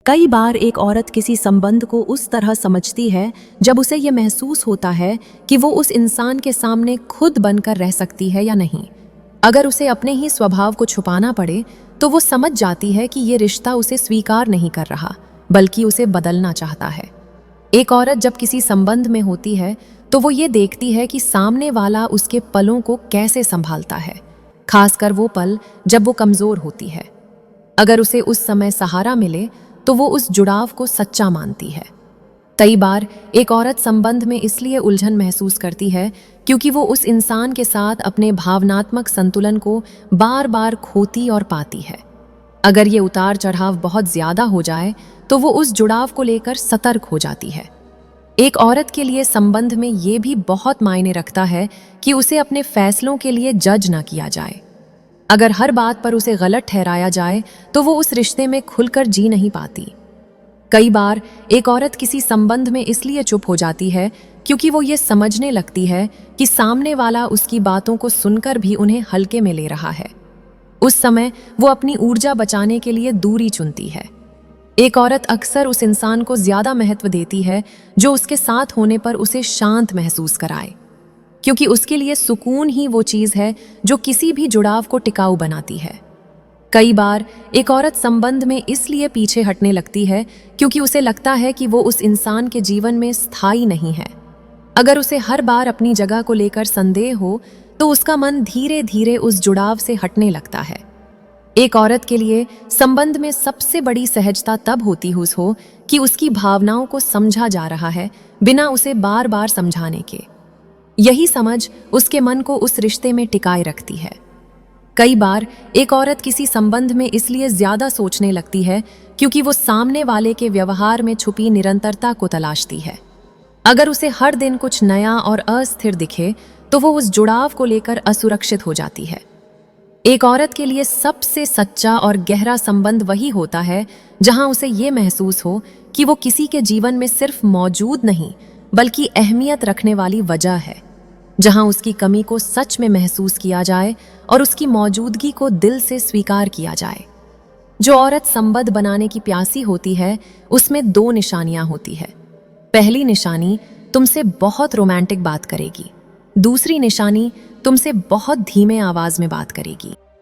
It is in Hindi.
कई बार एक औरत किसी संबंध को उस तरह समझती है जब उसे ये महसूस होता है कि वो उस इंसान के सामने खुद बनकर रह सकती है या नहीं। अगर उसे अपने ही स्वभाव को छुपाना पड़े तो वो समझ जाती है कि ये रिश्ता उसे स्वीकार नहीं कर रहा, बल्कि उसे बदलना चाहता है। एक औरत जब किसी संबंध में होती है तो वो ये देखती है कि सामने वाला उसके पलों को कैसे संभालता है, खासकर वो पल जब वो कमजोर होती है। अगर उसे उस समय सहारा मिले तो वो उस जुड़ाव को सच्चा मानती है। कई बार एक औरत संबंध में इसलिए उलझन महसूस करती है क्योंकि वो उस इंसान के साथ अपने भावनात्मक संतुलन को बार बार खोती और पाती है। अगर ये उतार चढ़ाव बहुत ज्यादा हो जाए तो वो उस जुड़ाव को लेकर सतर्क हो जाती है। एक औरत के लिए संबंध में ये भी बहुत मायने रखता है कि उसे अपने फैसलों के लिए जज ना किया जाए। अगर हर बात पर उसे गलत ठहराया जाए तो वो उस रिश्ते में खुलकर जी नहीं पाती। कई बार एक औरत किसी संबंध में इसलिए चुप हो जाती है क्योंकि वो ये समझने लगती है कि सामने वाला उसकी बातों को सुनकर भी उन्हें हल्के में ले रहा है। उस समय वो अपनी ऊर्जा बचाने के लिए दूरी चुनती है। एक औरत अक्सर उस इंसान को ज्यादा महत्व देती है जो उसके साथ होने पर उसे शांत महसूस कराए, क्योंकि उसके लिए सुकून ही वो चीज है जो किसी भी जुड़ाव को टिकाऊ बनाती है। कई बार एक औरत संबंध में इसलिए पीछे हटने लगती है क्योंकि उसे लगता है कि वो उस इंसान के जीवन में स्थायी नहीं है। अगर उसे हर बार अपनी जगह को लेकर संदेह हो तो उसका मन धीरे धीरे उस जुड़ाव से हटने लगता है। एक औरत के लिए संबंध में सबसे बड़ी सहजता तब होती हो कि उसकी भावनाओं को समझा जा रहा है बिना उसे बार बार समझाने के। यही समझ उसके मन को उस रिश्ते में टिकाए रखती है। कई बार एक औरत किसी संबंध में इसलिए ज्यादा सोचने लगती है क्योंकि वो सामने वाले के व्यवहार में छुपी निरंतरता को तलाशती है। अगर उसे हर दिन कुछ नया और अस्थिर दिखे तो वो उस जुड़ाव को लेकर असुरक्षित हो जाती है। एक औरत के लिए सबसे सच्चा और गहरा संबंध वही होता है जहां उसे ये महसूस हो कि वो किसी के जीवन में सिर्फ मौजूद नहीं बल्कि अहमियत रखने वाली वजह है, जहां उसकी कमी को सच में महसूस किया जाए और उसकी मौजूदगी को दिल से स्वीकार किया जाए। जो औरत संबंध बनाने की प्यासी होती है उसमें दो निशानियां होती है। पहली निशानी तुमसे बहुत रोमांटिक बात करेगी, दूसरी निशानी तुमसे बहुत धीमे आवाज में बात करेगी।